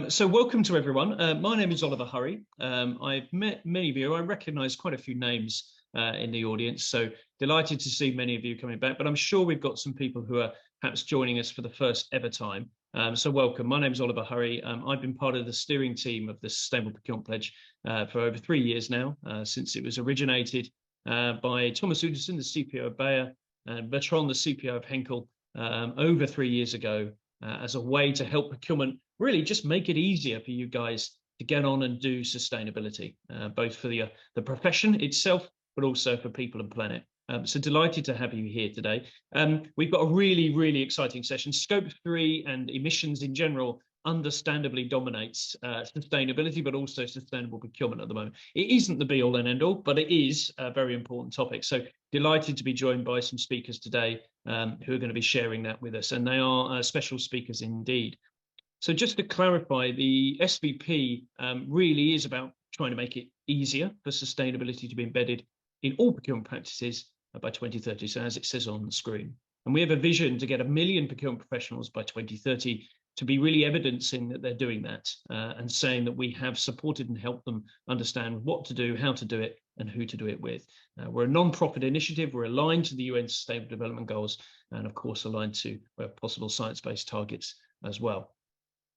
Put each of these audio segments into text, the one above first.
So welcome to everyone. My name is Oliver Hurry. I've met many of you. I recognise quite a few names in the audience, so delighted to see many of you coming back, but I'm sure we've got some people who are perhaps joining us for the first ever time. So welcome. My name is Oliver Hurry. I've been part of the steering team of the Sustainable Procurement Pledge for over 3 years now, since it was originated by Thomas Uderson, the CPO of Bayer, and Bertrand, the CPO of Henkel, over 3 years ago, as a way to help procurement really just make it easier for you guys to get on and do sustainability, both for the profession itself, but also for people and planet. So delighted to have you here today. We've got a really exciting session. Scope 3 and emissions in general understandably dominates sustainability, but also sustainable procurement at the moment. It isn't the be all and end all, but it is a very important topic. So delighted to be joined by some speakers today who are going to be sharing that with us. And they are special speakers indeed. So just to clarify, the SPP really is about trying to make it easier for sustainability to be embedded in all procurement practices by 2030, so as it says on the screen. And we have a vision to get 1 million procurement professionals by 2030 to be really evidencing that they're doing that and saying that we have supported and helped them understand what to do, how to do it, and who to do it with. We're a non-profit initiative. We're aligned to the UN Sustainable Development Goals and, of course, aligned to, where possible, science-based targets as well.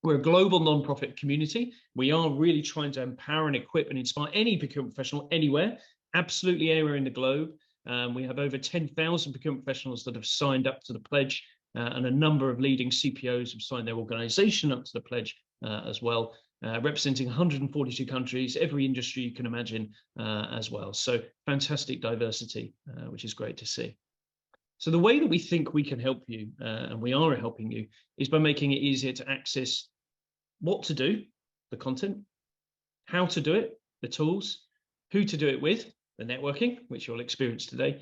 We're a global non-profit community. We are really trying to empower and equip and inspire any procurement professional anywhere, absolutely anywhere in the globe. We have over 10,000 procurement professionals that have signed up to the pledge, and a number of leading CPOs have signed their organisation up to the pledge as well, representing 142 countries, every industry you can imagine as well. So fantastic diversity, which is great to see. So the way that we think we can help you, and we are helping you, is by making it easier to access what to do, the content, how to do it, the tools, who to do it with, the networking, which you'll experience today,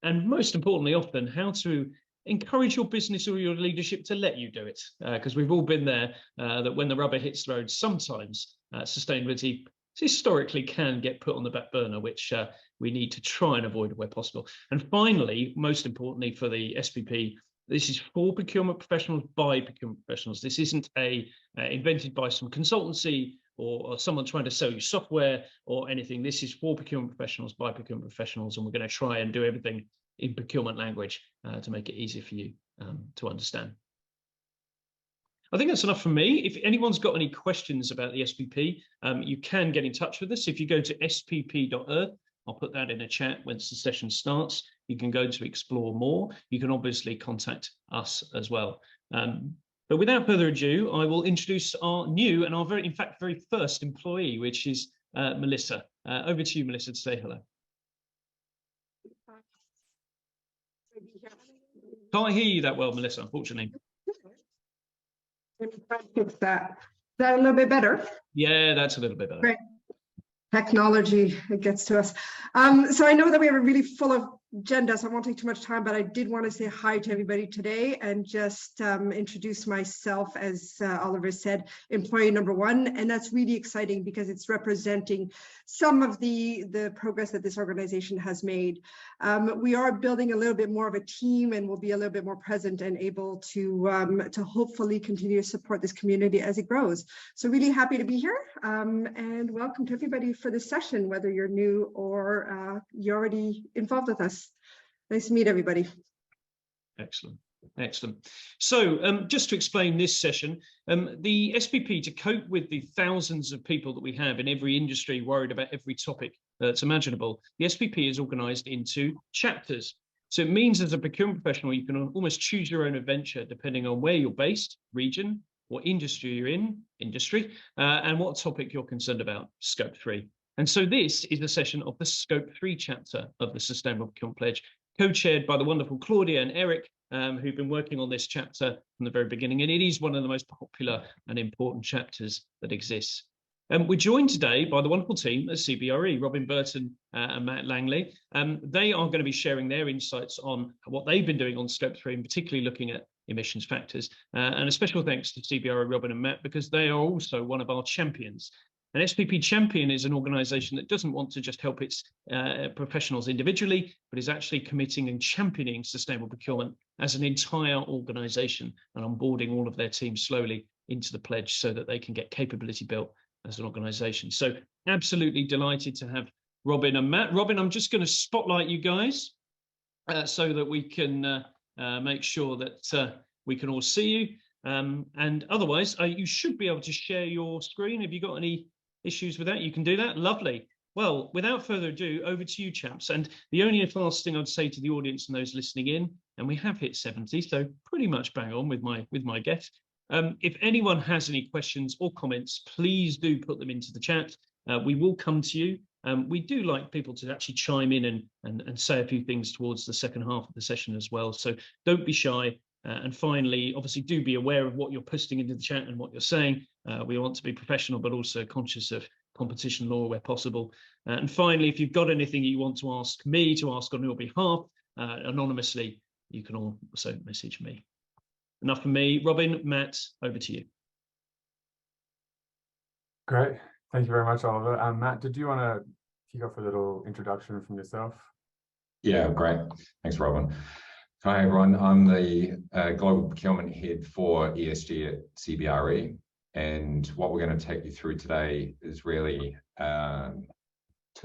and most importantly, often, how to encourage your business or your leadership to let you do it, because we've all been there, that when the rubber hits the road, sometimes sustainability historically can get put on the back burner, which we need to try and avoid where possible. And finally, most importantly for the SPP, this is for procurement professionals by procurement professionals. This isn't invented by some consultancy or someone trying to sell you software or anything. This is for procurement professionals by procurement professionals, and we're going to try and do everything in procurement language to make it easier for you to understand. I think that's enough from me. If anyone's got any questions about the SPP, you can get in touch with us. If you go to spp.earth, I'll put that in a chat once the session starts. You can go to explore more. You can obviously contact us as well. But without further ado, I will introduce our new and our very first employee, which is Melissa. Over to you, Melissa, to say hello. Can't hear you that well, Melissa, unfortunately. Let me try to fix that. Is that a little bit better? Yeah, that's a little bit better. Great. Technology, it gets to us. So I know that we have a really full agenda, so I won't take too much time, but I did want to say hi to everybody today and just introduce myself, as Oliver said, employee number 1. And that's really exciting because it's representing some of the progress that this organization has made. We are building a little bit more of a team, and we'll be a little bit more present and able to hopefully continue to support this community as it grows. So really happy to be here, and welcome to everybody for this session, whether you're new or you're already involved with us. Nice to meet everybody. Excellent. Excellent. So just to explain this session, the SPP, to cope with the thousands of people that we have in every industry worried about every topic that's imaginable, the SPP is organised into chapters. So it means as a procurement professional, you can almost choose your own adventure depending on where you're based, region, what industry you're in, and what topic you're concerned about, Scope 3. And so this is the session of the Scope 3 chapter of the Sustainable Procurement Pledge, co-chaired by the wonderful Claudia and Eric, who've been working on this chapter from the very beginning. And it is one of the most popular and important chapters that exists. We're joined today by the wonderful team at CBRE, Robin Burton and Matt Langley. They are going to be sharing their insights on what they've been doing on Scope 3, and particularly looking at emissions factors. And a special thanks to CBRE, Robin and Matt, because they are also one of our champions. An SPP champion is an organisation that doesn't want to just help its professionals individually, but is actually committing and championing sustainable procurement as an entire organisation and onboarding all of their teams slowly into the pledge so that they can get capability built as an organisation. So absolutely delighted to have Robin and Matt. Robin, I'm just going to spotlight you guys so that we can make sure that we can all see you. And otherwise, you should be able to share your screen. Have you got any issues with that? You can do that. Lovely. Well, without further ado, over to you, chaps. And the only last thing I'd say to the audience and those listening in, and we have hit 70, so pretty much bang on with my guess. If anyone has any questions or comments, please do put them into the chat. We will come to you. We do like people to actually chime in and say a few things towards the second half of the session as well. So don't be shy. And finally, obviously, do be aware of what you're posting into the chat and what you're saying. We want to be professional, but also conscious of competition law where possible. And finally, if you've got anything you want to ask me to ask on your behalf anonymously, you can also message me. Enough from me. Robin, Matt, over to you. Great. Thank you very much, Oliver. Matt, did you want to kick off a little introduction from yourself? Yeah, great. Thanks, Robin. Hi, everyone. I'm the Global Procurement Head for ESG at CBRE. And what we're going to take you through today is really 2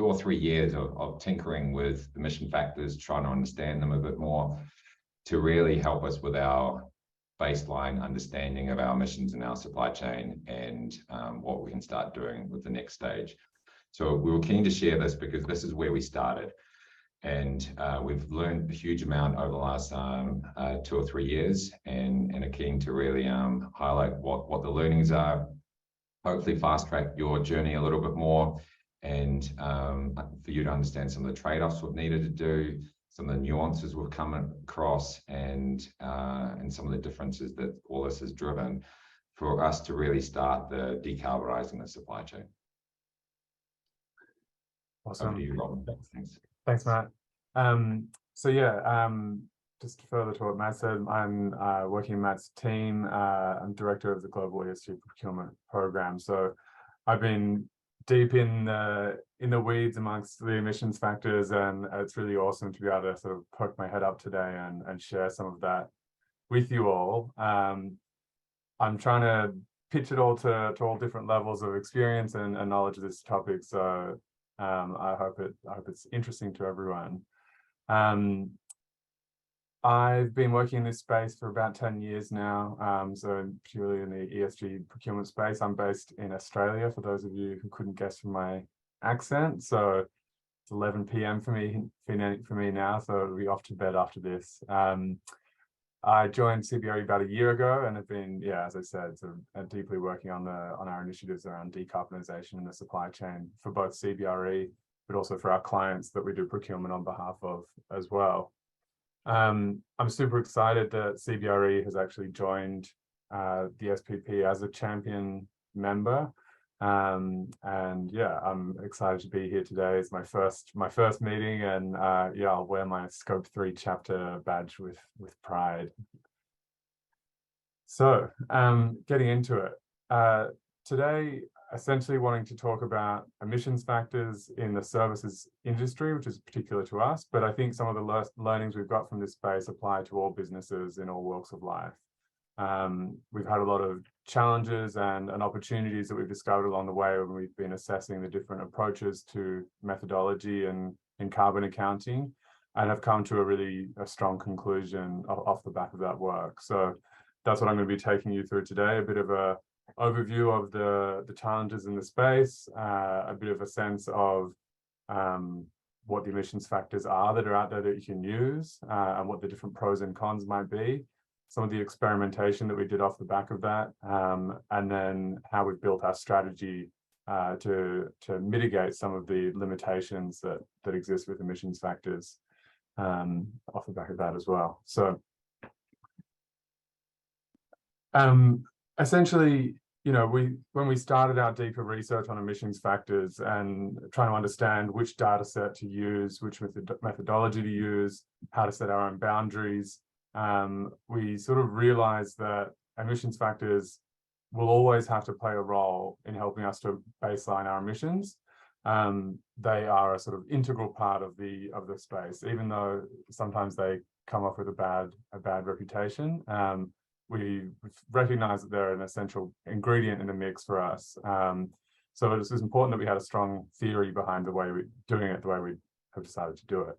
or 3 years of tinkering with emission factors, trying to understand them a bit more to really help us with our baseline understanding of our emissions in our supply chain and what we can start doing with the next stage. So we were keen to share this because this is where we started. And we've learned a huge amount over the last 2 or 3 years and are keen to really highlight what the learnings are, hopefully fast track your journey a little bit more and for you to understand some of the trade-offs we've needed to do, some of the nuances we've come across and some of the differences that all this has driven for us to really start the decarbonising the supply chain. Awesome. Over to you, Robin. Thanks. Thanks, Matt. Just further to what Matt said, I'm working in Matt's team. I'm director of the Global ESG Procurement Program. So I've been deep in the weeds amongst the emissions factors, and it's really awesome to be able to sort of poke my head up today and share some of that with you all. I'm trying to pitch it all to all different levels of experience and knowledge of this topic. So I hope it's interesting to everyone. I've been working in this space for about 10 years now, so purely in the ESG procurement space. I'm based in Australia, for those of you who couldn't guess from my accent. So it's 11 p.m. for me now, so it'll be off to bed after this. I joined CBRE about a year ago and have been, as I said, sort of deeply working on our initiatives around decarbonisation in the supply chain for both CBRE, but also for our clients that we do procurement on behalf of as well. I'm super excited that CBRE has actually joined the SPP as a champion member. I'm excited to be here today. It's my first meeting, and I'll wear my Scope 3 chapter badge with pride. So getting into it today, essentially wanting to talk about emissions factors in the services industry, which is particular to us, but I think some of the learnings we've got from this space apply to all businesses in all walks of life. We've had a lot of challenges and opportunities that we've discovered along the way when we've been assessing the different approaches to methodology and carbon accounting, and have come to a strong conclusion off the back of that work. So that's what I'm going to be taking you through today, a bit of a overview of the challenges in the space, a bit of a sense of what the emissions factors are that are out there that you can use, and what the different pros and cons might be, some of the experimentation that we did off the back of that, and then how we've built our strategy to mitigate some of the limitations that exist with emissions factors off the back of that as well. So essentially, when we started our deeper research on emissions factors and trying to understand which data set to use, which methodology to use, how to set our own boundaries, we sort of realized that emissions factors will always have to play a role in helping us to baseline our emissions. They are a sort of integral part of the space, even though sometimes they come off with a bad reputation. we recognize that they're an essential ingredient in the mix for us. So it is important that we had a strong theory behind the way we're doing it, the way we have decided to do it.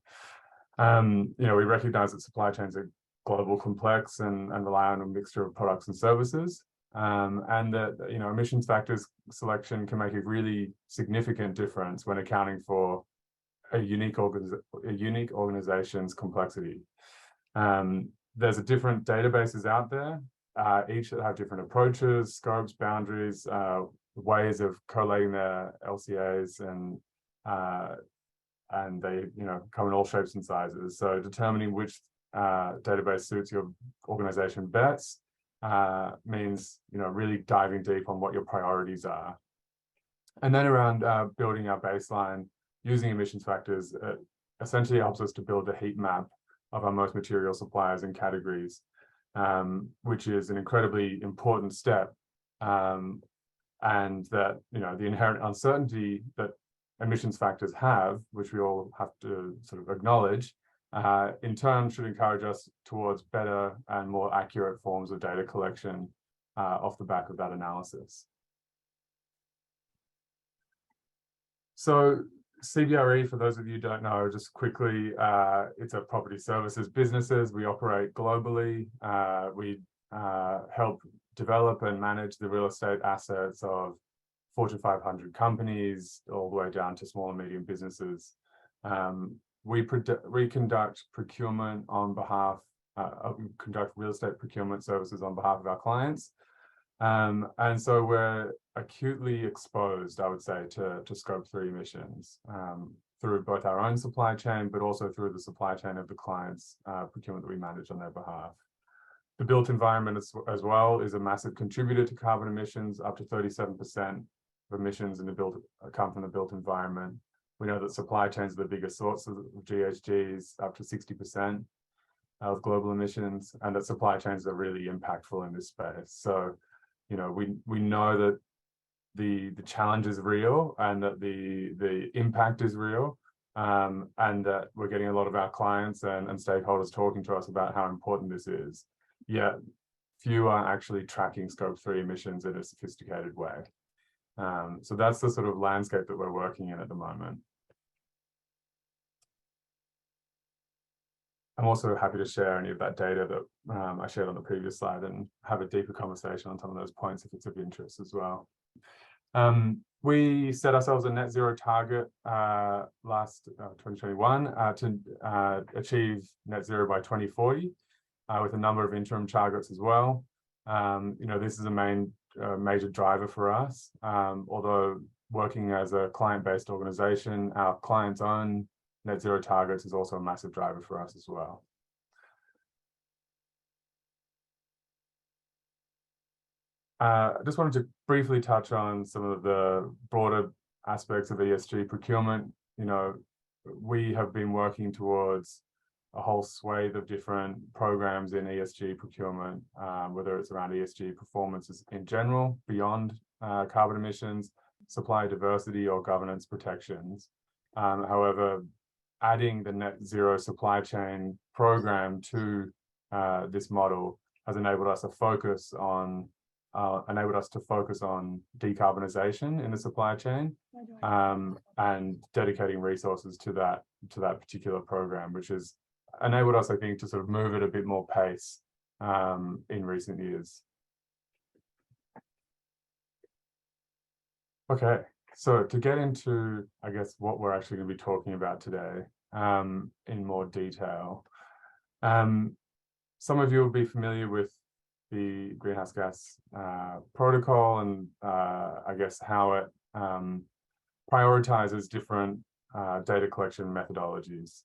We recognize that supply chains are global, complex, and rely on a mixture of products and services. And that emissions factors selection can make a really significant difference when accounting for a unique organization's complexity. There's different databases out there, each that have different approaches, scopes, boundaries, ways of collating their LCAs, and they come in all shapes and sizes. So determining which database suits your organization best means really diving deep on what your priorities are. And then around building our baseline using emissions factors, essentially helps us to build a heat map of our most material suppliers and categories, which is an incredibly important step. And that the inherent uncertainty that emissions factors have, which we all have to sort of acknowledge, in turn should encourage us towards better and more accurate forms of data collection off the back of that analysis. So CBRE, for those of you who don't know, just quickly, it's a property services businesses. We operate globally. We help develop and manage the real estate assets of Fortune 500 companies, all the way down to small and medium businesses. We conduct procurement on behalf, conduct real estate procurement services on behalf of our clients. And so we're acutely exposed, I would say, to Scope 3 emissions through both our own supply chain, but also through the supply chain of the clients' procurement that we manage on their behalf. The built environment as well is a massive contributor to carbon emissions. Up to 37% of emissions in the come from the built environment. We know that supply chains are the biggest source of GHGs, up to 60% of global emissions, and that supply chains are really impactful in this space. So, we know that the challenge is real and that the impact is real, and that we're getting a lot of our clients and stakeholders talking to us about how important this is. Yet few are actually tracking Scope 3 emissions in a sophisticated way. So that's the sort of landscape that we're working in at the moment. I'm also happy to share any of that data that I shared on the previous slide and have a deeper conversation on some of those points if it's of interest as well. We set ourselves a net zero target last 2021 to achieve net zero by 2040 with a number of interim targets as well. This is a major driver for us, although working as a client-based organization, our clients' own net zero targets is also a massive driver for us as well. I just wanted to briefly touch on some of the broader aspects of ESG procurement. We have been working towards a whole swathe of different programs in ESG procurement, whether it's around ESG performances in general, beyond carbon emissions, supply diversity, or governance protections. However, adding the net zero supply chain program to this model has enabled us to focus on decarbonization in the supply chain, and dedicating resources to that particular program, which has enabled us, I think, to sort of move at a bit more pace in recent years. Okay, so to get into, I guess, what we're actually going to be talking about today in more detail. Some of you will be familiar with the greenhouse gas protocol and I guess how it prioritizes different data collection methodologies.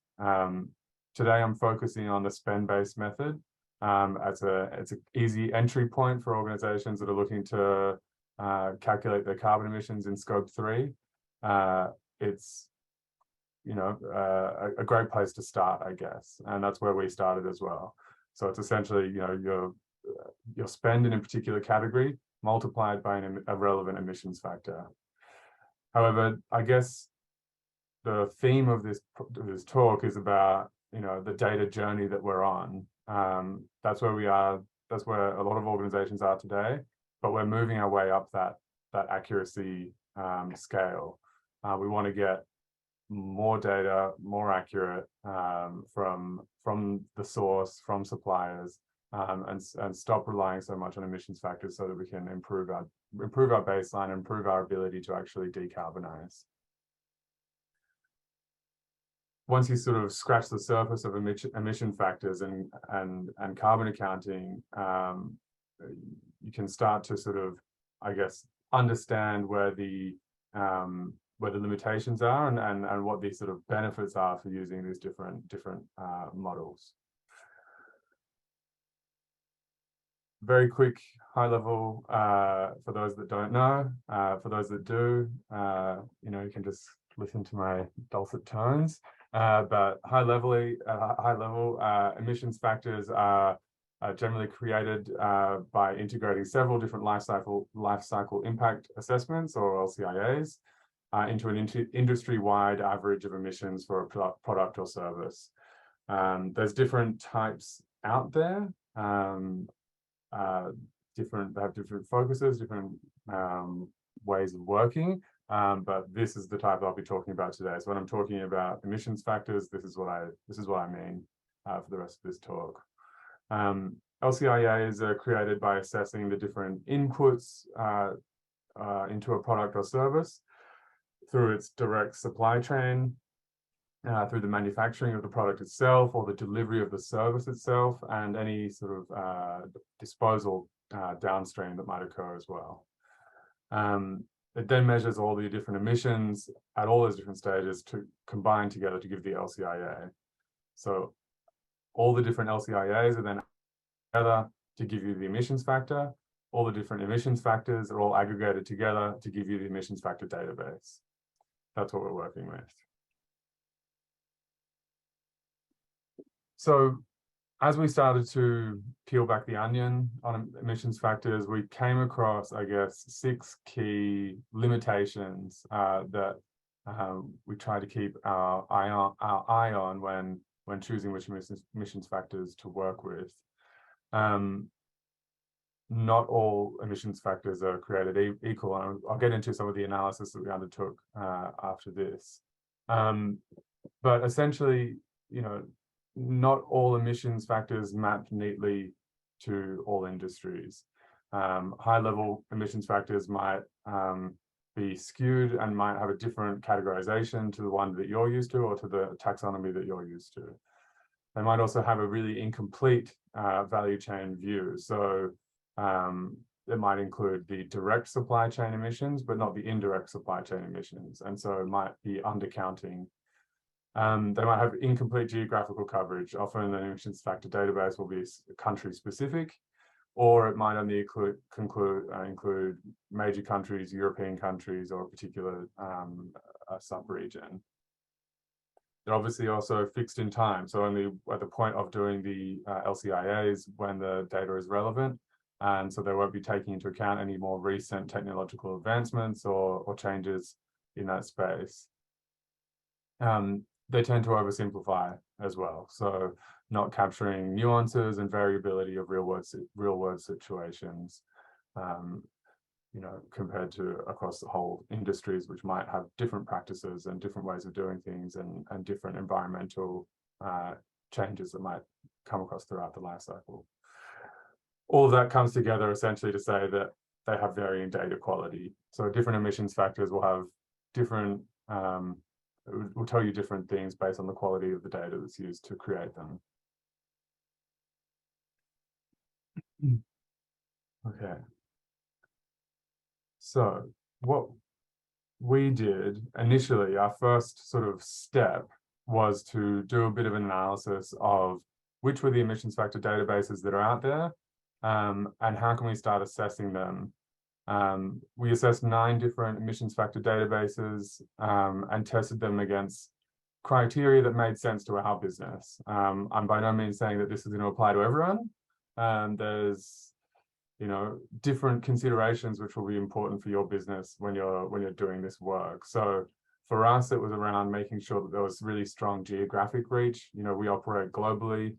Today I'm focusing on the spend-based method. It's an easy entry point for organizations that are looking to calculate their carbon emissions in Scope 3. It's a great place to start, I guess, and that's where we started as well. So it's essentially your spend in a particular category multiplied by a relevant emissions factor. However, I guess the theme of this talk is about the data journey that we're on. That's where we are that's where a lot of organizations are today, but we're moving our way up that accuracy scale. We want to get more data, more accurate from the source, from suppliers, and stop relying so much on emissions factors, so that we can improve our baseline, improve our ability to actually decarbonize. Once you sort of scratch the surface of emission factors and carbon accounting, you can start to sort of, I guess, understand where the limitations are and what the sort of benefits are for using these different models. Very quick, high level, for those that don't know. For those that do, you can just listen to my dulcet tones. But high level, emissions factors are generally created by integrating several different life cycle impact assessments, or LCAs, into an industry-wide average of emissions for a product or service. There's different types out there. They have different focuses, different ways of working. But this is the type I'll be talking about today. So when I'm talking about emissions factors, this is what I mean for the rest of this talk. LCAs are created by assessing the different inputs into a product or service through its direct supply chain, through the manufacturing of the product itself, or the delivery of the service itself, and any sort of disposal downstream that might occur as well. It then measures all the different emissions at all those different stages to combine together to give the LCIA. So all the different LCIAs are then together to give you the emissions factor. All the different emissions factors are all aggregated together to give you the emissions factor database. That's what we're working with. So as we started to peel back the onion on emissions factors, we came across, I guess, 6 key limitations that we try to keep our eye on when choosing which emissions factors to work with. Not all emissions factors are created equal, and I'll get into some of the analysis that we undertook after this. But essentially, not all emissions factors map neatly to all industries. High-level emissions factors might be skewed and might have a different categorization to the one that you're used to, or to the taxonomy that you're used to. They might also have a really incomplete value chain view. So it might include the direct supply chain emissions, but not the indirect supply chain emissions. And so it might be undercounting. They might have incomplete geographical coverage. Often the emissions factor database will be country specific, or it might only include major countries, European countries, or a particular sub-region. They're obviously also fixed in time, so only at the point of doing the LCIAs when the data is relevant, and so they won't be taking into account any more recent technological advancements or changes in that space. They tend to oversimplify as well, so not capturing nuances and variability of real world situations, compared to across the whole industries, which might have different practices and different ways of doing things, and different environmental changes that might come across throughout the life cycle. All of that comes together essentially to say that they have varying data quality. So different emissions factors will have different will tell you different things based on the quality of the data that's used to create them. Okay. So what we did initially, our first sort of step was to do a bit of an analysis of which were the emissions factor databases that are out there, and how can we start assessing them. We assessed 9 different emissions factor databases and tested them against criteria that made sense to our business. I'm by no means saying that this is going to apply to everyone. There's different considerations which will be important for your business when you're doing this work. So for us, it was around making sure that there was really strong geographic reach. We operate globally.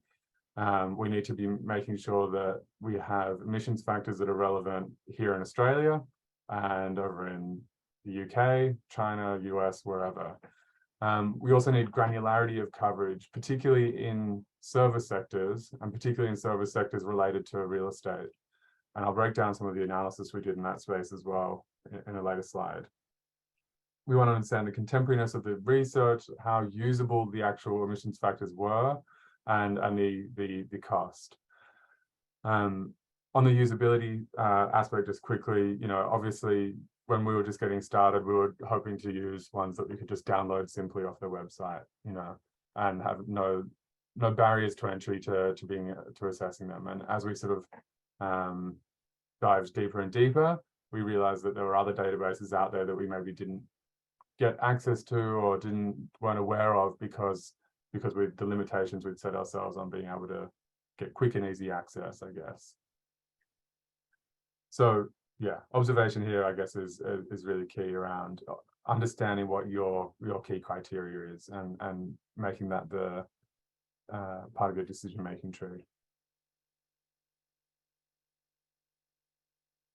We need to be making sure that we have emissions factors that are relevant here in Australia and over in the UK, China, US, wherever. We also need granularity of coverage, particularly in service sectors, and particularly in service sectors related to real estate. And I'll break down some of the analysis we did in that space as well in a later slide. We want to understand the contemporaneous of the research, how usable the actual emissions factors were, and the cost. On the usability aspect, just quickly, obviously, when we were just getting started, we were hoping to use ones that we could just download simply off their website, and have no barriers to entry to assessing them. And as we sort of dived deeper and deeper, we realized that there were other databases out there that we maybe didn't get access to or weren't aware of because with the limitations we'd set ourselves on being able to get quick and easy access, I guess. So yeah, observation here, I guess, is really key around understanding what your key criteria is and making that the part of your decision-making tree.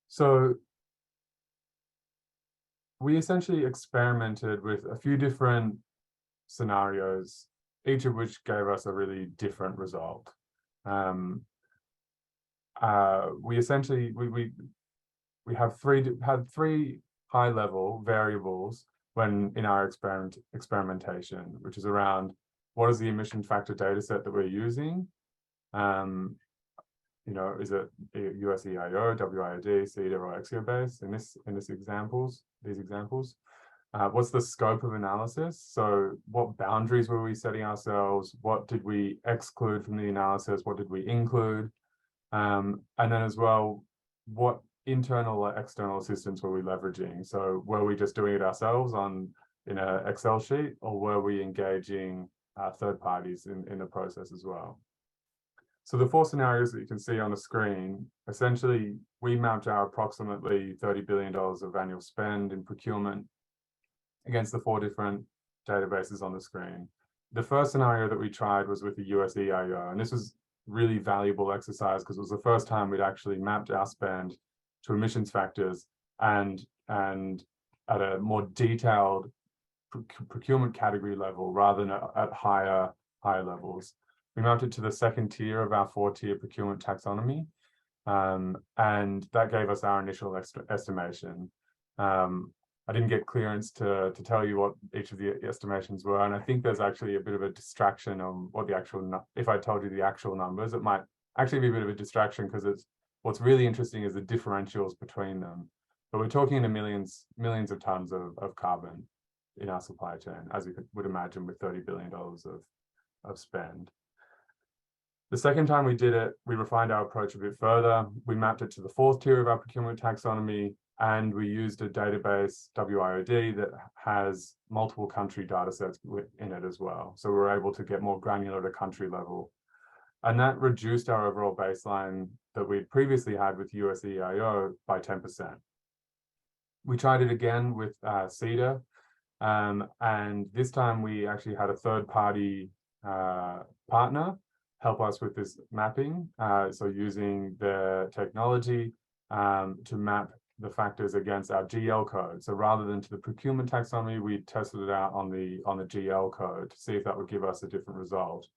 So we essentially experimented with a few different scenarios, each of which gave us a really different result. We essentially had three high-level variables when in our experimentation, which is around what is the emission factor data set that we're using. Is it US EIO, WIOD, CEDA, or LCA-based in these examples? What's the scope of analysis? So what boundaries were we setting ourselves? What did we exclude from the analysis? What did we include? And then as well, what internal or external assistance were we leveraging? So were we just doing it ourselves in an Excel sheet, or were we engaging third parties in the process as well? So the four scenarios that you can see on the screen, essentially, we mapped out approximately $30 billion of annual spend in procurement against the four different databases on the screen. The first scenario that we tried was with the US EIO, and this was really valuable exercise because it was the first time we'd actually mapped our spend to emissions factors and at a more detailed procurement category level rather than at higher levels. We mapped it to the second tier of our four-tier procurement taxonomy, and that gave us our initial estimation. I didn't get clearance to tell you what each of the estimations were, and I think there's actually a bit of a distraction on what the actual, if I told you the actual numbers, it might actually be a bit of a distraction because what's really interesting is the differentials between them. But we're talking in the millions of tons of carbon in our supply chain, as you would imagine, with $30 billion of spend. The second time we did it, we refined our approach a bit further. We mapped it to the fourth tier of our procurement taxonomy, and we used a database, WIOD, that has multiple country data sets in it as well. So we were able to get more granular at a country level. And that reduced our overall baseline that we'd previously had with US EIO by 10%. We tried it again with CEDA, and this time we actually had a third-party partner help us with this mapping. So using the technology to map the factors against our GL code. So rather than to the procurement taxonomy, we tested it out on the GL code to see if that would give us a different result.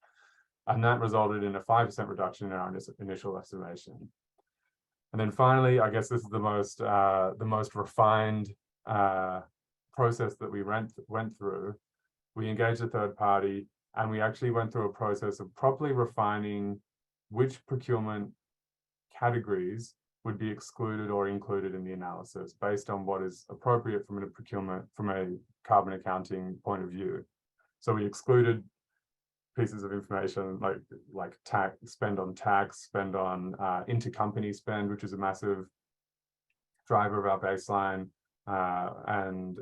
And that resulted in a 5% reduction in our initial estimation. And then finally, I guess this is the most refined process that we went through. We engaged a third party, and we actually went through a process of properly refining which procurement categories would be excluded or included in the analysis based on what is appropriate from a carbon accounting point of view. So we excluded pieces of information like tax, spend on intercompany spend, which is a massive driver of our baseline, and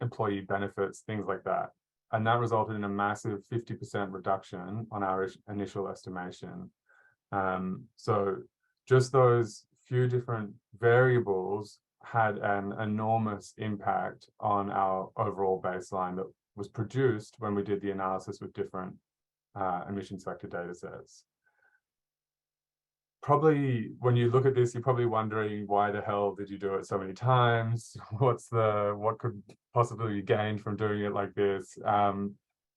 employee benefits, things like that. And that resulted in a massive 50% reduction on our initial estimation. So just those few different variables had an enormous impact on our overall baseline that was produced when we did the analysis with different emissions factor data sets. Probably when you look at this, you're probably wondering, why the hell did you do it so many times? What could possibly be gained from doing it like this?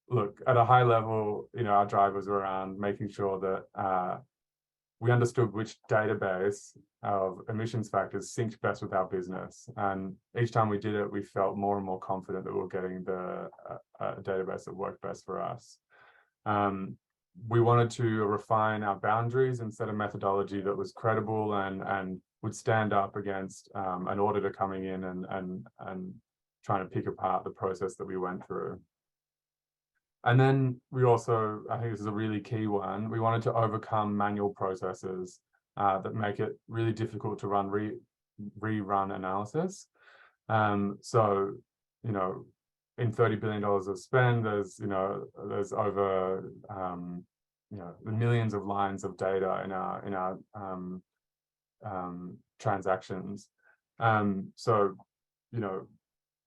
Look, at a high level, our drive was around making sure that we understood which database of emissions factors synced best with our business. And each time we did it, we felt more and more confident that we were getting the database that worked best for us. We wanted to refine our boundaries and set a methodology that was credible and would stand up against an auditor coming in and trying to pick apart the process that we went through. And then we also, I think this is a really key one, we wanted to overcome manual processes that make it really difficult to run rerun analysis. So, in $30 billion of spend, there's over the millions of lines of data in our transactions. So,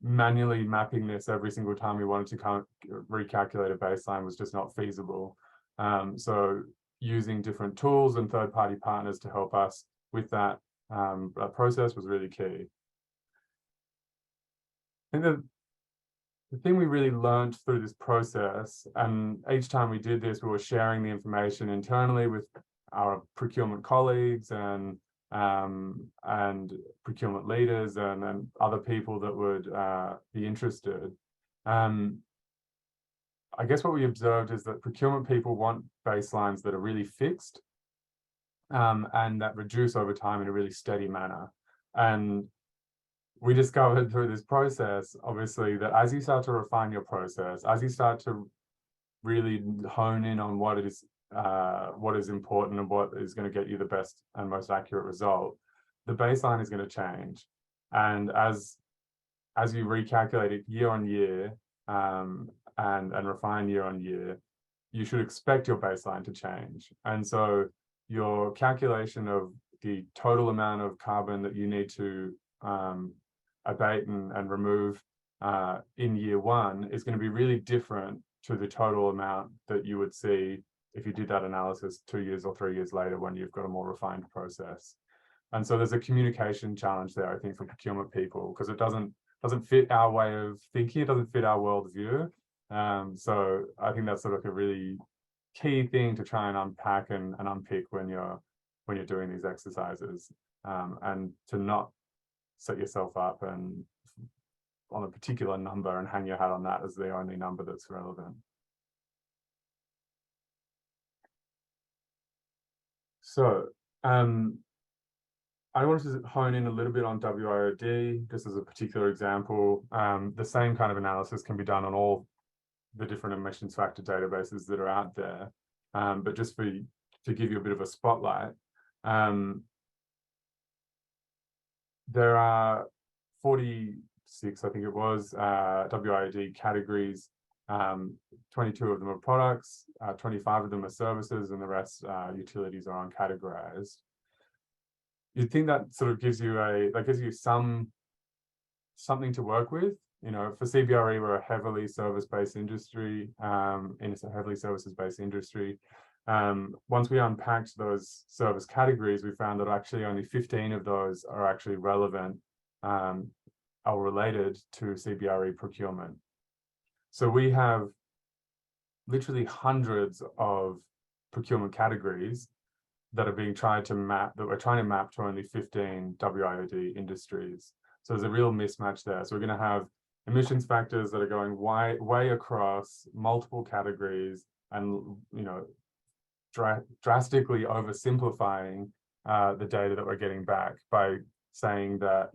manually mapping this every single time we wanted to recalculate a baseline was just not feasible. So using different tools and third-party partners to help us with that process was really key. I think the thing we really learned through this process, and each time we did this, we were sharing the information internally with our procurement colleagues and procurement leaders and other people that would be interested. I guess what we observed is that procurement people want baselines that are really fixed and that reduce over time in a really steady manner. And we discovered through this process, obviously, that as you start to refine your process, as you start to really hone in on what is important and what is going to get you the best and most accurate result, the baseline is going to change. And as you recalculate it year on year and refine year on year, you should expect your baseline to change. And so your calculation of the total amount of carbon that you need to abate and remove in year one is going to be really different to the total amount that you would see if you did that analysis 2 years or 3 years later when you've got a more refined process. And so there's a communication challenge there, I think, for procurement people, because it doesn't fit our way of thinking, it doesn't fit our worldview. So I think that's sort of a really key thing to try and unpack and unpick when you're doing these exercises, and to not set yourself up and on a particular number and hang your hat on that as the only number that's relevant. So I wanted to hone in a little bit on WIOD, just as a particular example. The same kind of analysis can be done on all the different emissions factor databases that are out there. But just to give you a bit of a spotlight, there are 46, I think it was, WIOD categories. 22 of them are products, 25 of them are services, and the rest utilities are uncategorized. You'd think that sort of gives you something to work with. For CBRE, we're a heavily service-based industry, and it's a heavily services-based industry. Once we unpacked those service categories, we found that actually only 15 of those are actually relevant or related to CBRE procurement. So we have literally hundreds of procurement categories that are being tried to map, that we're trying to map to only 15 WIOD industries. So there's a real mismatch there. So we're going to have emissions factors that are going way across multiple categories and, drastically oversimplifying the data that we're getting back by saying that,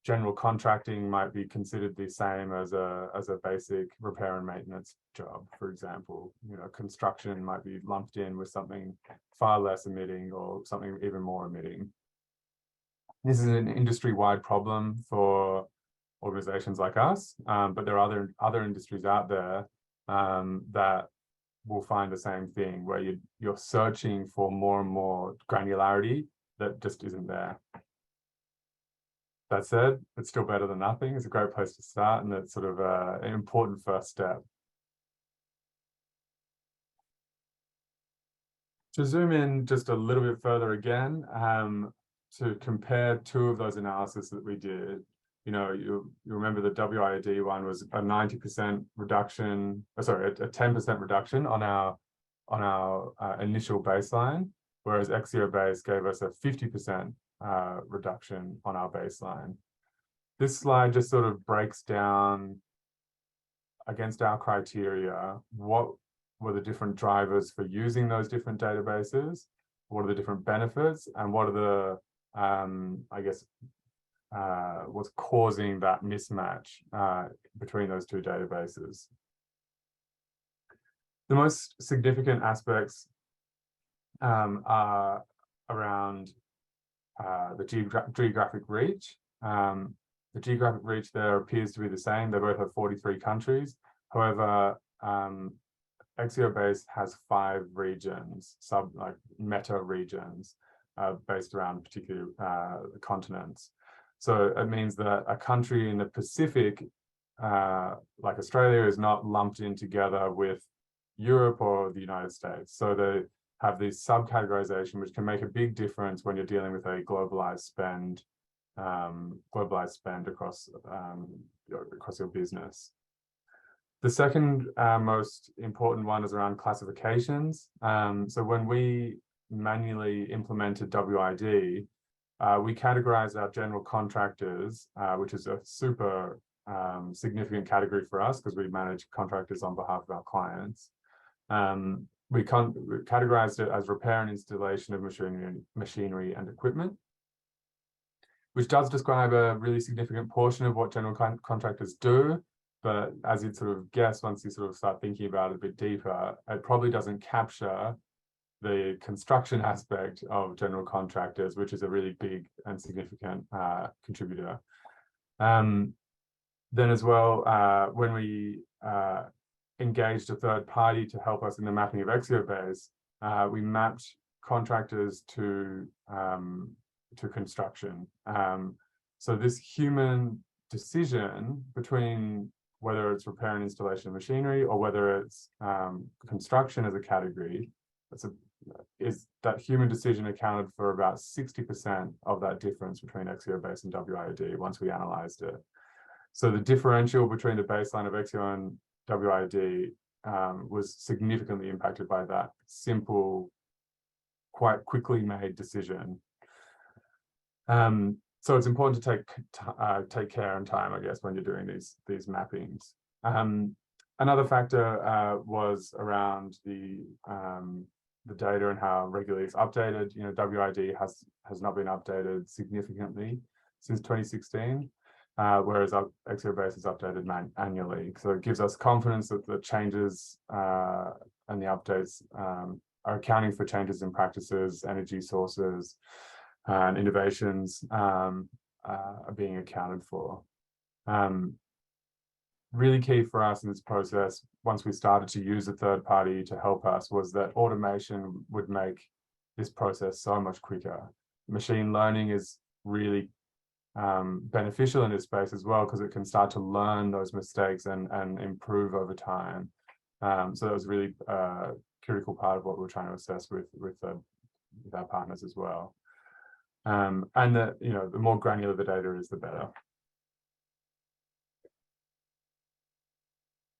general contracting might be considered the same as a basic repair and maintenance job, for example. Construction might be lumped in with something far less emitting or something even more emitting. This is an industry-wide problem for organizations like us, but there are other industries out there that will find the same thing, where you're searching for more and more granularity that just isn't there. That said, it's still better than nothing. It's a great place to start, and it's sort of an important first step. To zoom in just a little bit further again, to compare two of those analyses that we did, you remember the WIOD one was a 90% reduction, sorry, a 10% reduction on our initial baseline, whereas Axiobase gave us a 50% reduction on our baseline. This slide just sort of breaks down against our criteria what were the different drivers for using those different databases, what are the different benefits, and what are the, I guess, what's causing that mismatch between those two databases. The most significant aspects are around the geographic reach. The geographic reach there appears to be the same. They both have 43 countries. However, Axiobase has 5 regions, meta regions, based around particular continents. So it means that a country in the Pacific, like Australia, is not lumped in together with Europe or the United States. So they have this subcategorization, which can make a big difference when you're dealing with a globalized spend across your business. The second most important one is around classifications. So when we manually implemented WID, we categorized our general contractors, which is a super significant category for us because we manage contractors on behalf of our clients. We categorized it as repair and installation of machinery and equipment, which does describe a really significant portion of what general contractors do. But as you'd sort of guess, once you sort of start thinking about it a bit deeper, it probably doesn't capture the construction aspect of general contractors, which is a really big and significant contributor. Then as well, when we engaged a third party to help us in the mapping of Axiobase, we mapped contractors to construction. So this human decision between whether it's repair and installation of machinery or whether it's construction as a category, is that human decision accounted for about 60% of that difference between Axiobase and WIOD once we analyzed it. So the differential between the baseline of Axio and WIOD was significantly impacted by that simple, quite quickly made decision. So it's important to take care and time, I guess, when you're doing these mappings. Another factor was around the data and how regularly it's updated. WID has not been updated significantly since 2016, whereas our Axiobase is updated annually. So it gives us confidence that the changes and the updates are accounting for changes in practices, energy sources, and innovations are being accounted for. Really key for us in this process, once we started to use a third party to help us, was that automation would make this process so much quicker. Machine learning is really beneficial in this space as well, because it can start to learn those mistakes and improve over time. So that was really a critical part of what we're trying to assess with our partners as well. And the more granular the data is, the better.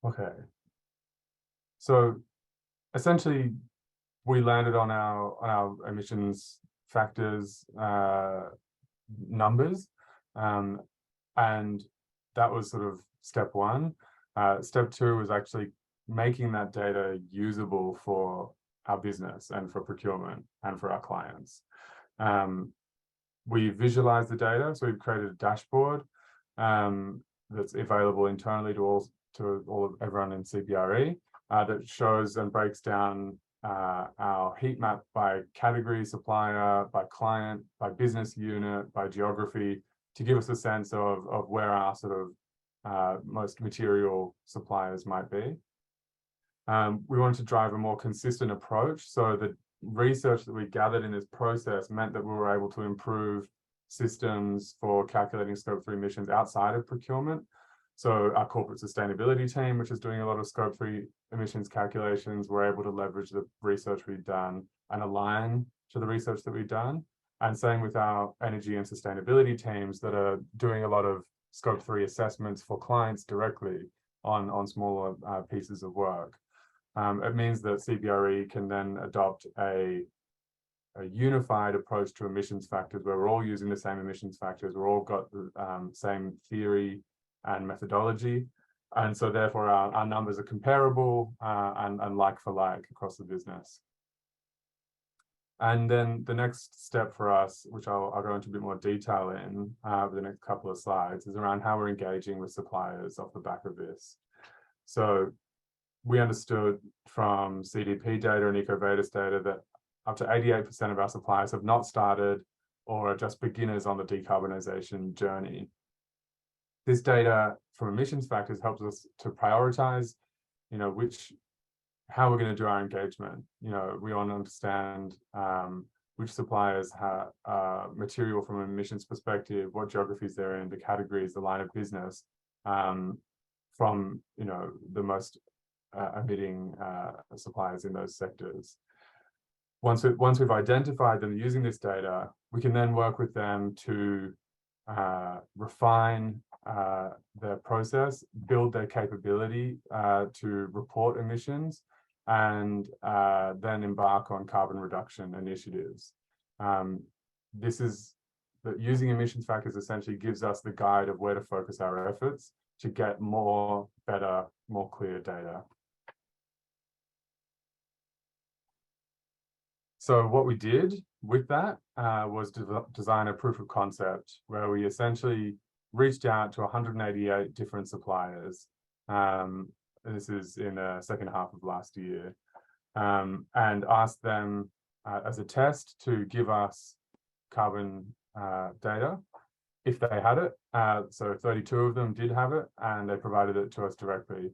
Okay. So essentially, we landed on our emissions factors numbers, and that was sort of step one. Step two was actually making that data usable for our business and for procurement and for our clients. We visualize the data, so we've created a dashboard that's available internally to everyone in CBRE that shows and breaks down our heat map by category, supplier, by client, by business unit, by geography, to give us a sense of where our sort of most material suppliers might be. We wanted to drive a more consistent approach, so the research that we gathered in this process meant that we were able to improve systems for calculating Scope 3 emissions outside of procurement. So our corporate sustainability team, which is doing a lot of Scope 3 emissions calculations, we're able to leverage the research we've done and align to the research that we've done. And same with our energy and sustainability teams that are doing a lot of Scope 3 assessments for clients directly on smaller pieces of work. It means that CBRE can then adopt a unified approach to emissions factors where we're all using the same emissions factors, we're all got the same theory and methodology. And so therefore our numbers are comparable and like for like across the business. And then the next step for us, which I'll go into a bit more detail in over the next couple of slides, is around how we're engaging with suppliers off the back of this. So we understood from CDP data and EcoVadis data that up to 88% of our suppliers have not started or are just beginners on the decarbonisation journey. This data from emissions factors helps us to prioritize, how we're going to do our engagement. We want to understand which suppliers have material from an emissions perspective, what geographies they're in, the categories, the line of business, from the most emitting suppliers in those sectors. Once we've identified them using this data, we can then work with them to refine their process, build their capability to report emissions, and then embark on carbon reduction initiatives. Using emissions factors essentially gives us the guide of where to focus our efforts to get more, better, more clear data. So what we did with that was design a proof of concept where we essentially reached out to 188 different suppliers. This is in the second half of last year, and asked them as a test to give us carbon data if they had it. So 32 of them did have it, and they provided it to us directly.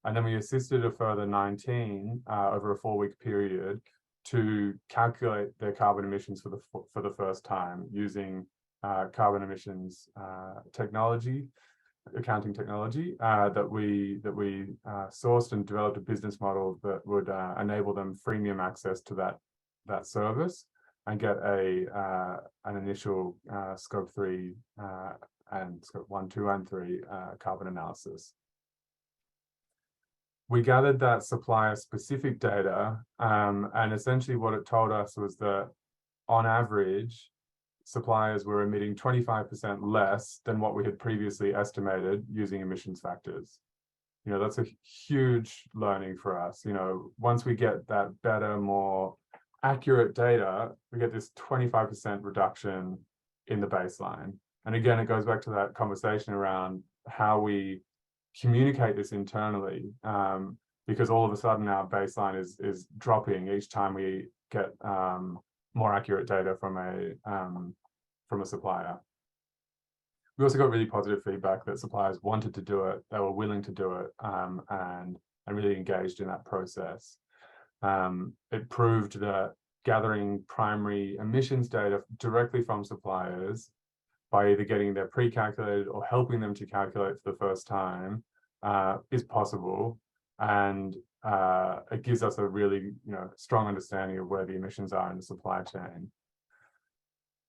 And then we assisted a further 19 over a 4-week period to calculate their carbon emissions for the first time using carbon emissions accounting technology that we sourced and developed a business model that would enable them freemium access to that service and get an initial Scope 3 and Scope 1, 2, and 3 carbon analysis. We gathered that supplier-specific data, and essentially what it told us was that, on average, suppliers were emitting 25% less than what we had previously estimated using emissions factors. That's a huge learning for us. Once we get that better, more accurate data, we get this 25% reduction in the baseline. And again, it goes back to that conversation around how we communicate this internally, because all of a sudden our baseline is dropping each time we get more accurate data from a supplier. We also got really positive feedback that suppliers wanted to do it, they were willing to do it, and really engaged in that process. It proved that gathering primary emissions data directly from suppliers by either getting their pre-calculated or helping them to calculate for the first time is possible, and it gives us a really strong understanding of where the emissions are in the supply chain.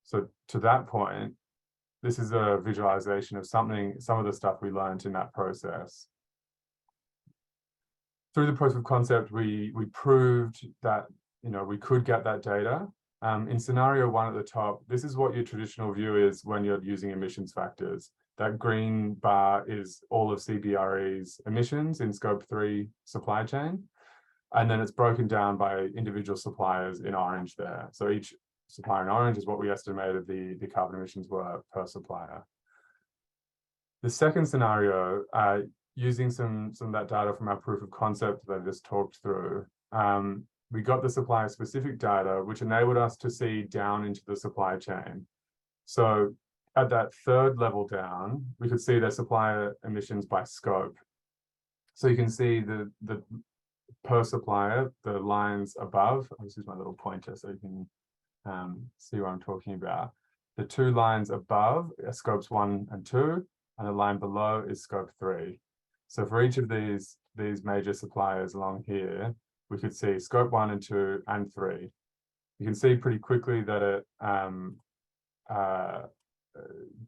So to that point, this is a visualization of some of the stuff we learned in that process. Through the proof of concept, we proved that we could get that data. In scenario 1 at the top, this is what your traditional view is when you're using emissions factors. That green bar is all of CBRE's emissions in Scope 3 supply chain. And then it's broken down by individual suppliers in orange there. So each supplier in orange is what we estimated the carbon emissions were per supplier. The second scenario, using some of that data from our proof of concept that I just talked through, we got the supplier specific data, which enabled us to see down into the supply chain. So at that third level down, we could see their supplier emissions by scope. So you can see the per supplier, the lines above. This is my little pointer so you can see what I'm talking about. The 2 lines above are scopes 1 and 2, and the line below is Scope 3. So for each of these major suppliers along here, we could see Scope 1 and 2 and 3. You can see pretty quickly that it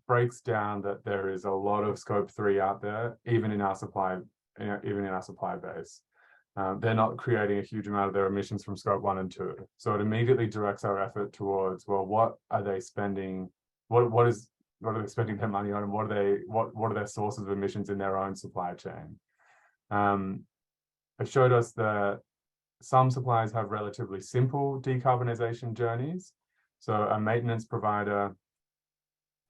breaks down that there is a lot of Scope 3 out there, even in our supply base. They're not creating a huge amount of their emissions from Scope 1 and 2. So it immediately directs our effort towards, well, what are they spending? What are they spending their money on, and what are their sources of emissions in their own supply chain? It showed us that some suppliers have relatively simple decarbonization journeys. So a maintenance provider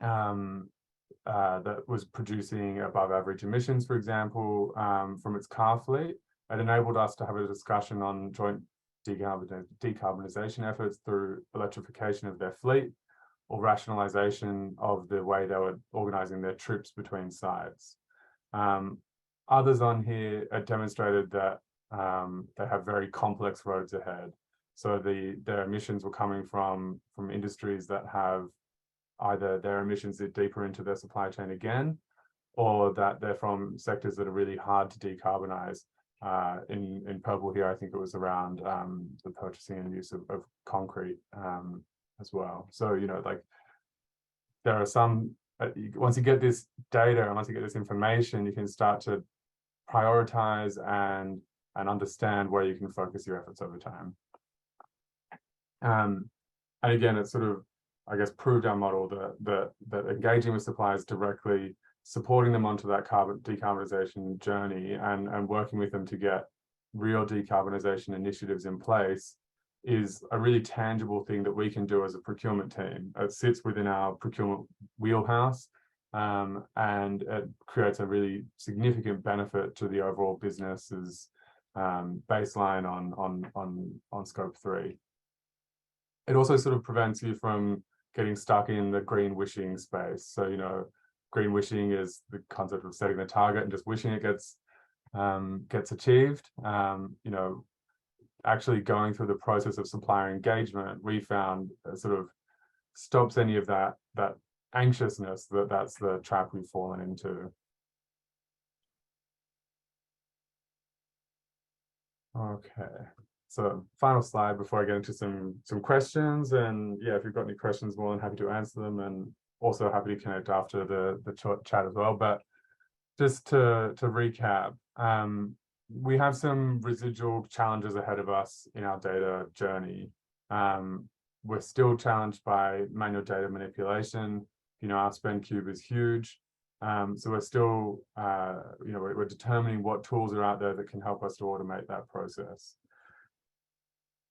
that was producing above average emissions, for example, from its car fleet, it enabled us to have a discussion on joint decarbonization efforts through electrification of their fleet or rationalization of the way they were organizing their trips between sites. Others on here demonstrated that they have very complex roads ahead. So their emissions were coming from industries that have either their emissions are deeper into their supply chain again, or that they're from sectors that are really hard to decarbonize. In purple here, I think it was around the purchasing and use of concrete as well. So, you know, like there are some, once you get this data and once you get this information, you can start to prioritize and understand where you can focus your efforts over time. And again, it's sort of, I guess, proved our model that engaging with suppliers directly, supporting them onto that decarbonization journey and working with them to get real decarbonization initiatives in place is a really tangible thing that we can do as a procurement team. It sits within our procurement wheelhouse, and it creates a really significant benefit to the overall business's baseline on Scope 3. It also sort of prevents you from getting stuck in the green wishing space. So, you know, green wishing is the concept of setting the target and just wishing it gets achieved. You know, actually going through the process of supplier engagement, we found sort of stops any of that anxiousness that's the trap we've fallen into. Okay, so final slide before I get into some questions. And yeah, if you've got any questions, more than happy to answer them, and also happy to connect after the chat as well. But just to recap, we have some residual challenges ahead of us in our data journey. We're still challenged by manual data manipulation. You know, our spend cube is huge. So we're still, you know, we're determining what tools are out there that can help us to automate that process.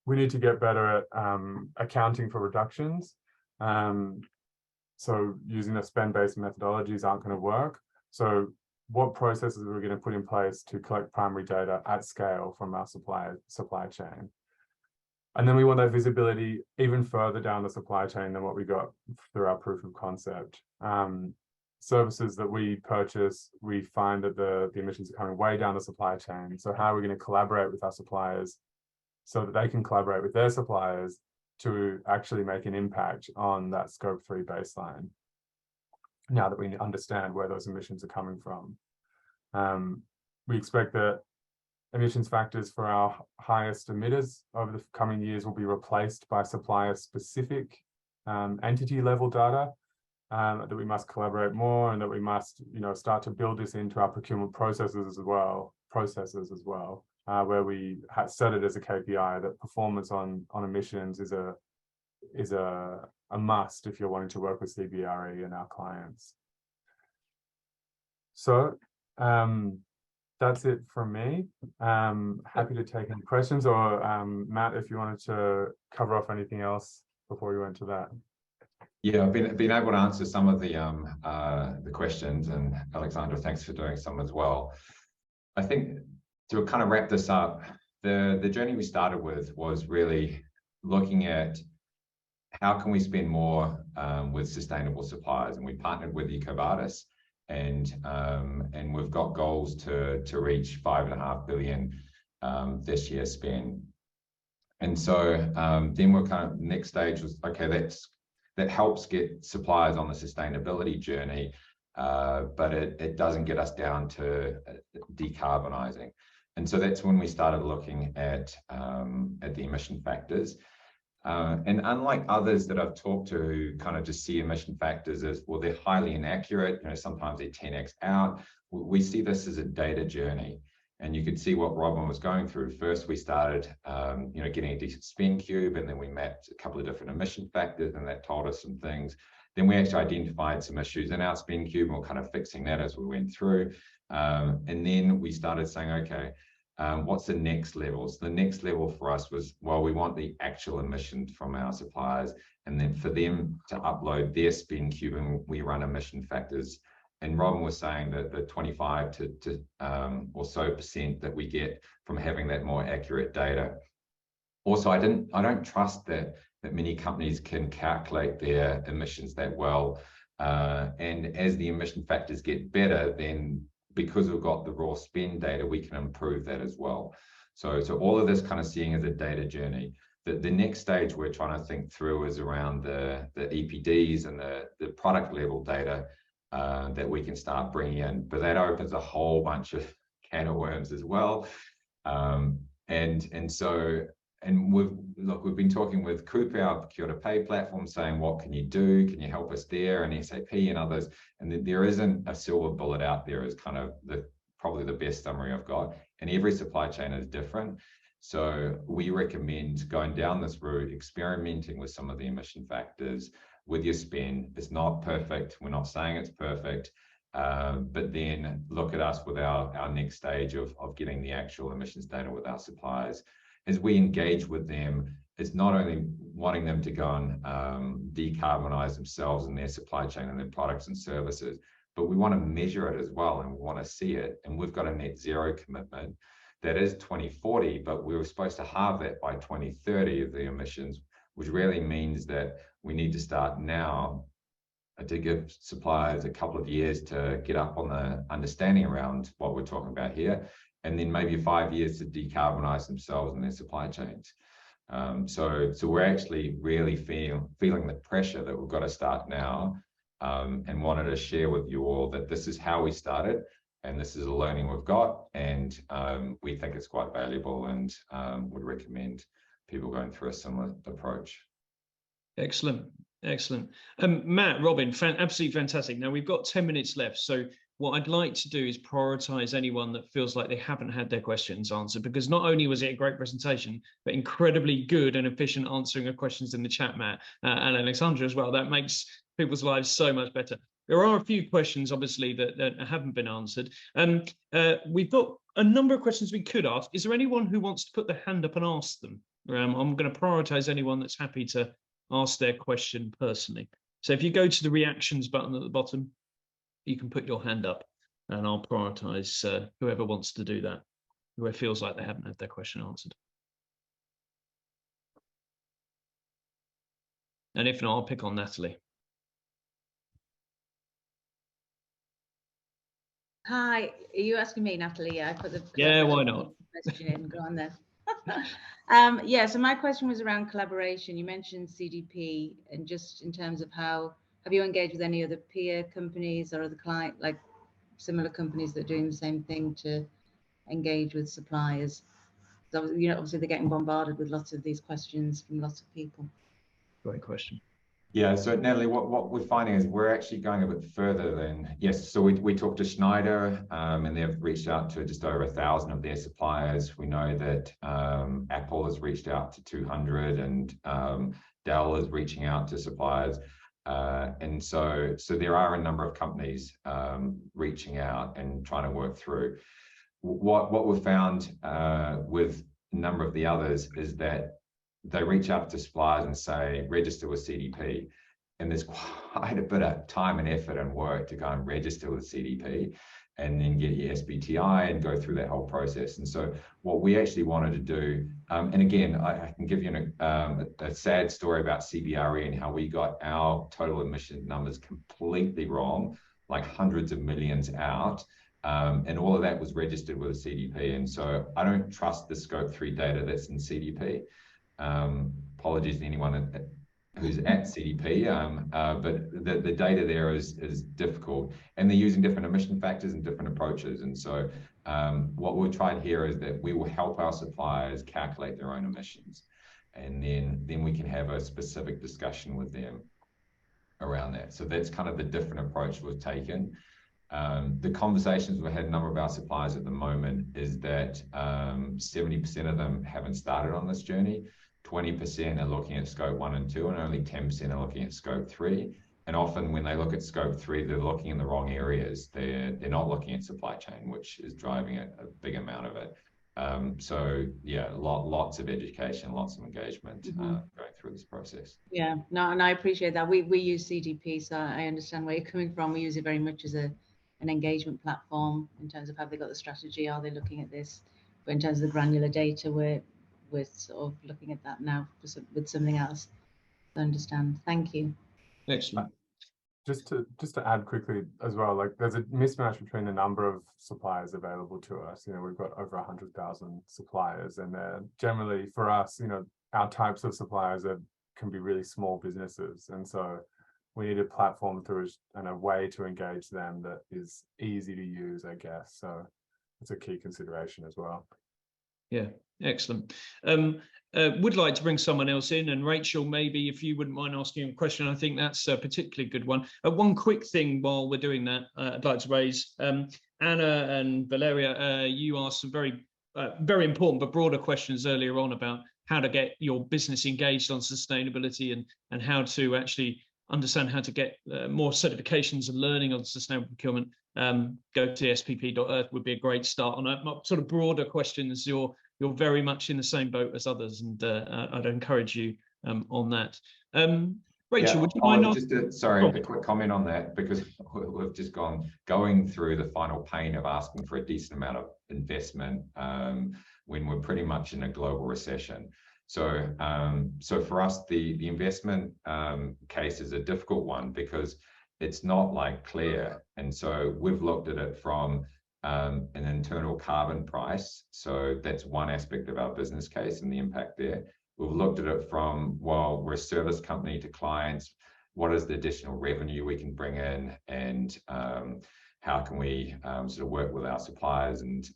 We need to get better at accounting for reductions. So using the spend-based methodologies aren't going to work. So what processes are we going to put in place to collect primary data at scale from our supply chain? And then we want that visibility even further down the supply chain than what we got through our proof of concept. Services that we purchase, we find that the emissions are coming way down the supply chain. So how are we going to collaborate with our suppliers so that they can collaborate with their suppliers to actually make an impact on that Scope 3 baseline, now that we understand where those emissions are coming from? We expect that emissions factors for our highest emitters over the coming years will be replaced by supplier-specific entity-level data, that we must collaborate more, and that we must, you know, start to build this into our procurement processes as well, where we set it as a KPI that performance on emissions is a must if you're wanting to work with CBRE and our clients. So that's it from me. Happy to take any questions, or Matt, if you wanted to cover off anything else before we went to that. Yeah, I've been able to answer some of the questions, and Alexandra, thanks for doing some as well. I think to kind of wrap this up, the journey we started with was really looking at how can we spend more with sustainable suppliers, and we partnered with EcoVadis, and we've got goals to reach 5.5 billion this year spend. And so then we're kind of, next stage was, okay, that helps get suppliers on the sustainability journey. but it doesn't get us down to decarbonising. And so that's when we started looking at the emission factors. And unlike others that I've talked to who kind of just see emission factors as, well, they're highly inaccurate, sometimes they're 10x out, we see this as a data journey. And you could see what Robin was going through. First, we started, getting a decent spend cube, and then we mapped a couple of different emission factors, and that told us some things. Then we actually identified some issues in our spend cube, and we're kind of fixing that as we went through. And then we started saying, okay, what's the next level? So the next level for us was, well, we want the actual emissions from our suppliers, and then for them to upload their spend cube, and we run emission factors. And Robin was saying that the 25 to or so % that we get from having that more accurate data. Also, I don't trust that many companies can calculate their emissions that well. And as the emission factors get better, then because we've got the raw spend data, we can improve that as well. So all of this kind of seeing as a data journey. The next stage we're trying to think through is around the EPDs and the product level data that we can start bringing in, but that opens a whole bunch of can of worms as well. And we've been talking with Coupa, our procure to pay platform, saying, what can you do? Can you help us there? And SAP and others. And there isn't a silver bullet out there is kind of probably the best summary I've got. And every supply chain is different. So we recommend going down this route, experimenting with some of the emission factors with your spend. It's not perfect. We're not saying it's perfect. But then look at us with our next stage of getting the actual emissions data with our suppliers. As we engage with them, it's not only wanting them to go and decarbonize themselves and their supply chain and their products and services, but we want to measure it as well, and we want to see it. And we've got a net zero commitment that is 2040, but we were supposed to halve that by 2030 of the emissions, which really means that we need to start now to give suppliers a couple of years to get up on the understanding around what we're talking about here, and then maybe 5 years to decarbonize themselves and their supply chains. So we're actually really feeling the pressure that we've got to start now, and wanted to share with you all that this is how we started, and this is a learning we've got, and we think it's quite valuable, and would recommend people going through a similar approach. Excellent. Matt, Robin, absolutely fantastic. Now we've got 10 minutes left. So what I'd like to do is prioritize anyone that feels like they haven't had their questions answered, because not only was it a great presentation, but incredibly good and efficient answering of questions in the chat, Matt, and Alexandra as well. That makes people's lives so much better. There are a few questions, obviously, that haven't been answered. We've got a number of questions we could ask. Is there anyone who wants to put their hand up and ask them? I'm going to prioritize anyone that's happy to ask their question personally. So if you go to the reactions button at the bottom, you can put your hand up, and I'll prioritize whoever wants to do that, whoever feels like they haven't had their question answered. And if not, I'll pick on Natalie. Hi, are you asking me, Natalie? Yeah, I put the why not? Question in. Go on then. Yeah, so my question was around collaboration. You mentioned CDP, and just in terms of how have you engaged with any other peer companies or other client, like similar companies that are doing the same thing to engage with suppliers? So, obviously they're getting bombarded with lots of these questions from lots of people. Great question. Yeah, so Natalie, what we're finding is we're actually going a bit further than, yes, so we talked to Schneider, and they've reached out to just over 1,000 of their suppliers. We know that Apple has reached out to 200, and Dell is reaching out to suppliers. And so there are a number of companies reaching out and trying to work through. What we've found with a number of the others is that they reach out to suppliers and say, register with CDP. And there's quite a bit of time and effort and work to go and register with CDP and then get your SBTI and go through that whole process. And so what we actually wanted to do, and again, I can give you a sad story about CBRE and how we got our total emission numbers completely wrong, like hundreds of millions out. And all of that was registered with a CDP. And so I don't trust the Scope 3 data that's in CDP. Apologies to anyone who's at CDP, but the data there is difficult, and they're using different emission factors and different approaches. And so what we've tried here is that we will help our suppliers calculate their own emissions, and then we can have a specific discussion with them around that. So that's kind of the different approach we've taken. The conversations we've had a number of our suppliers at the moment is that 70% of them haven't started on this journey. 20% are looking at scope 1 and 2, and only 10% are looking at scope 3. And often when they look at scope 3, they're looking in the wrong areas. They're not looking at supply chain, which is driving a big amount of it. So yeah, lots of education, lots of engagement going through this process. Yeah, no, and I appreciate that. We use CDP, so I understand where you're coming from. We use it very much as an engagement platform in terms of have they got the strategy, are they looking at this? But in terms of the granular data, we're sort of looking at that now with something else to understand. Thank you. Excellent. Just to add quickly as well, like there's a mismatch between the number of suppliers available to us. You know, we've got over 100,000 suppliers, and they're generally, for us, you know, our types of suppliers can be really small businesses, and so we need a platform and a way to engage them that is easy to use, I guess. So it's a key consideration as well. Yeah, excellent. Would like to bring someone else in, and Rachel, maybe if you wouldn't mind asking a question, I think that's a particularly good one. One quick thing while we're doing that, I'd like to raise, Anna and Valeria, you asked some very important but broader questions earlier on about how to get your business engaged on sustainability and how to actually understand how to get more certifications and learning on sustainable procurement. Go to spp.earth would be a great start on a sort of broader questions. You're very much in the same boat as others, and I'd encourage you on that. Rachel, would you mind? A quick comment on that, because we've just going through the final pain of asking for a decent amount of investment when we're pretty much in a global recession. So for us, the investment case is a difficult one because it's not like clear. And so we've looked at it from an internal carbon price. So that's one aspect of our business case and the impact there. We've looked at it from, well, we're a service company to clients. What is the additional revenue we can bring in, and how can we sort of work with our suppliers and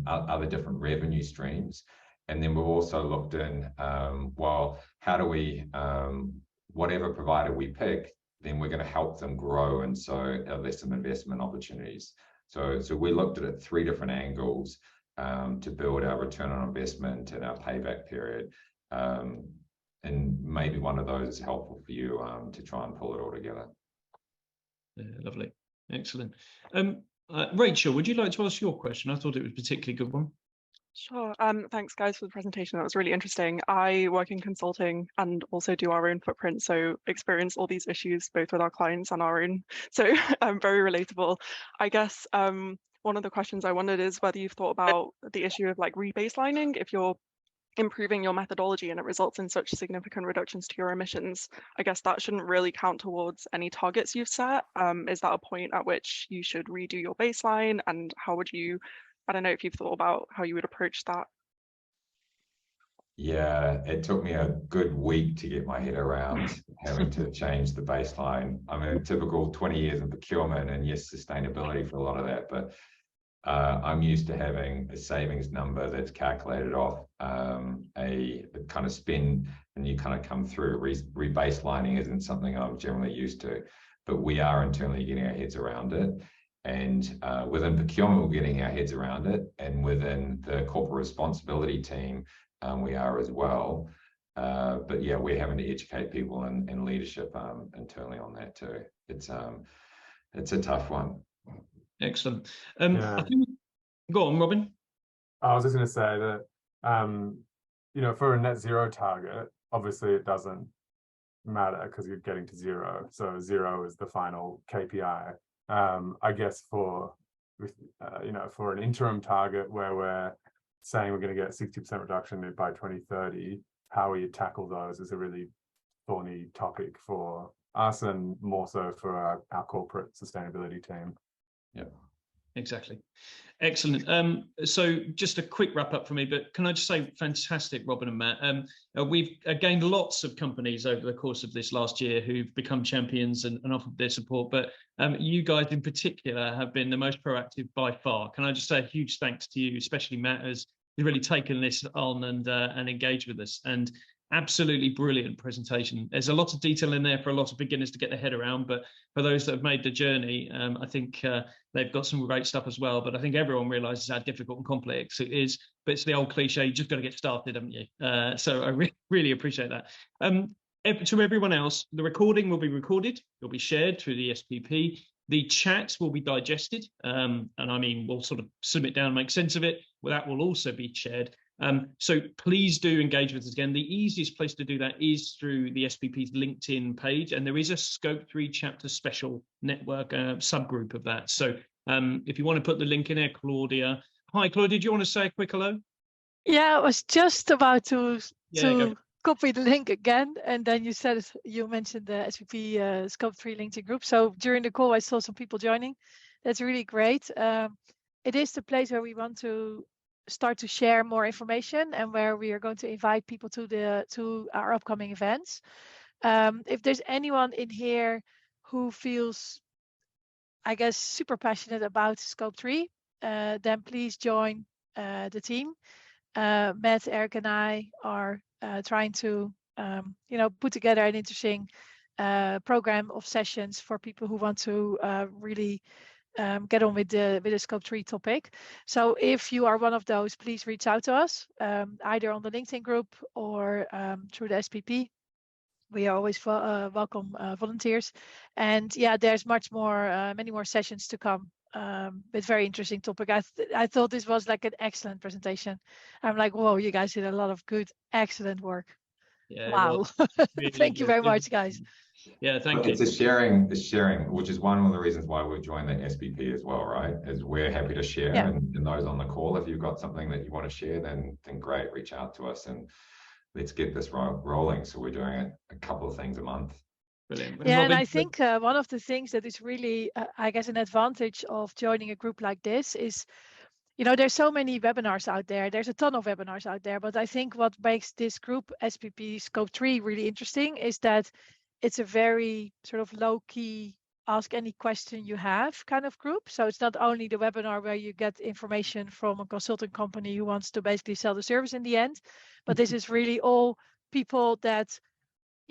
other different revenue streams? And then we've also looked in, well, how do we, whatever provider we pick, then we're going to help them grow. And so there's some investment opportunities. So we looked at it 3 different angles to build our return on investment and our payback period. And maybe one of those is helpful for you to try and pull it all together. Yeah, lovely. Excellent. Rachel, would you like to ask your question? I thought it was a particularly good one. Sure. Thanks, guys, for the presentation. That was really interesting. I work in consulting and also do our own footprint, so experience all these issues both with our clients and our own. So very relatable. I guess one of the questions I wondered is whether you've thought about the issue of like rebaselining. If you're improving your methodology and it results in such significant reductions to your emissions, I guess that shouldn't really count towards any targets you've set. Is that a point at which you should redo your baseline, and how would you, I don't know if you've thought about how you would approach that. Yeah, it took me a good week to get my head around having to change the baseline. I mean, a typical 20 years in procurement, and yes, sustainability for a lot of that, but I'm used to having a savings number that's calculated off a kind of spend, and you kind of come through. Rebaselining isn't something I'm generally used to, but we are internally getting our heads around it. And within procurement, we're getting our heads around it, and within the corporate responsibility team, we are as well. But yeah, we're having to educate people and leadership internally on that too. It's a tough one. Excellent. Yeah. I think, go on, Robin. I was just going to say that, you know, for a net zero target, obviously it doesn't matter because you're getting to zero. So 0 is the final KPI. I guess for an interim target where we're saying we're going to get 60% reduction by 2030, how we tackle those is a really thorny topic for us, and more so for our corporate sustainability team. Yeah. Exactly. Excellent. So just a quick wrap up for me, but can I just say fantastic, Robin and Matt. We've gained lots of companies over the course of this last year who've become champions and offered their support, but you guys in particular have been the most proactive by far. Can I just say a huge thanks to you, especially Matt, as you've really taken this on and engaged with us. And absolutely brilliant presentation. There's a lot of detail in there for a lot of beginners to get their head around, but for those that have made the journey, I think they've got some great stuff as well. But I think everyone realizes how difficult and complex it is, but it's the old cliche, you just got to get started, haven't you? So I really appreciate that. To everyone else, the recording will be recorded, it'll be shared through the SPP. The chat will be digested, and I mean, we'll sort of slim it down and make sense of it. Well, that will also be shared. So please do engage with us again. The easiest place to do that is through the SPP's LinkedIn page, and there is a Scope 3 Chapter Special Network subgroup of that. So if you want to put the link in there, Claudia. Hi, Claudia, do you want to say a quick hello? Yeah, I was just about to copy the link again, and then you mentioned the SPP Scope 3 LinkedIn group. So during the call, I saw some people joining. That's really great. It is the place where we want to start to share more information and where we are going to invite people to our upcoming events. If there's anyone in here who feels, I guess, super passionate about Scope 3, then please join the team. Matt, Eric, and I are trying to, put together an interesting program of sessions for people who want to really get on with the Scope 3 topic. So if you are one of those, please reach out to us, either on the LinkedIn group or through the SPP. We are always welcome volunteers. And yeah, there's many more sessions to come with very interesting topic. I thought this was like an excellent presentation. I'm like, whoa, you guys did a lot of good, excellent work. Yeah, wow. Really thank you very much, guys. Yeah, thank you. It's a sharing, which is one of the reasons why we've joined the SPP as well, right? Is we're happy to share, and those on the call, if you've got something that you want to share, then great, reach out to us and let's get this rolling. So we're doing a couple of things a month. Brilliant. Yeah, and I think one of the things that is really, I guess, an advantage of joining a group like this is, there's so many webinars out there. There's a ton of webinars out there, but I think what makes this group SPP Scope 3 really interesting is that it's a very sort of low-key, ask any question you have kind of group. So it's not only the webinar where you get information from a consulting company who wants to basically sell the service in the end, but this is really all people that,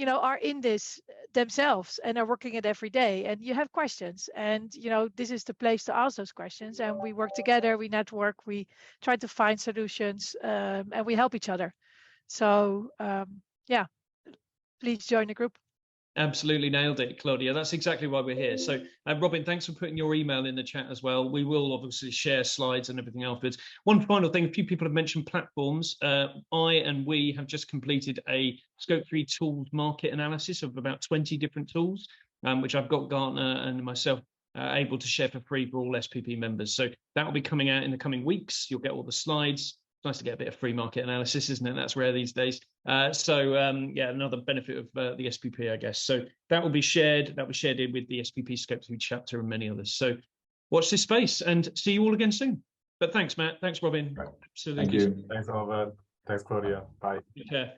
are in this themselves and are working it every day, and you have questions, and this is the place to ask those questions, and we work together, we network, we try to find solutions, and we help each other. So yeah, please join the group. Absolutely nailed it, Claudia. That's exactly why we're here. So, Robin, thanks for putting your email in the chat as well. We will obviously share slides and everything afterwards. One final thing, a few people have mentioned platforms. We have just completed a Scope 3 tools market analysis of about 20 different tools, which I've got Gartner and myself able to share for free for all SPP members. So that will be coming out in the coming weeks. You'll get all the slides. It's nice to get a bit of free market analysis, isn't it? That's rare these days. Yeah, another benefit of the SPP, I guess. So that will be shared. That will be shared in with the SPP Scope 3 chapter and many others. So watch this space and see you all again soon. But thanks, Matt. Thanks, Robin. Right. Absolutely. Thank you. Thanks, Oliver. Thanks, Claudia. Bye. Take care.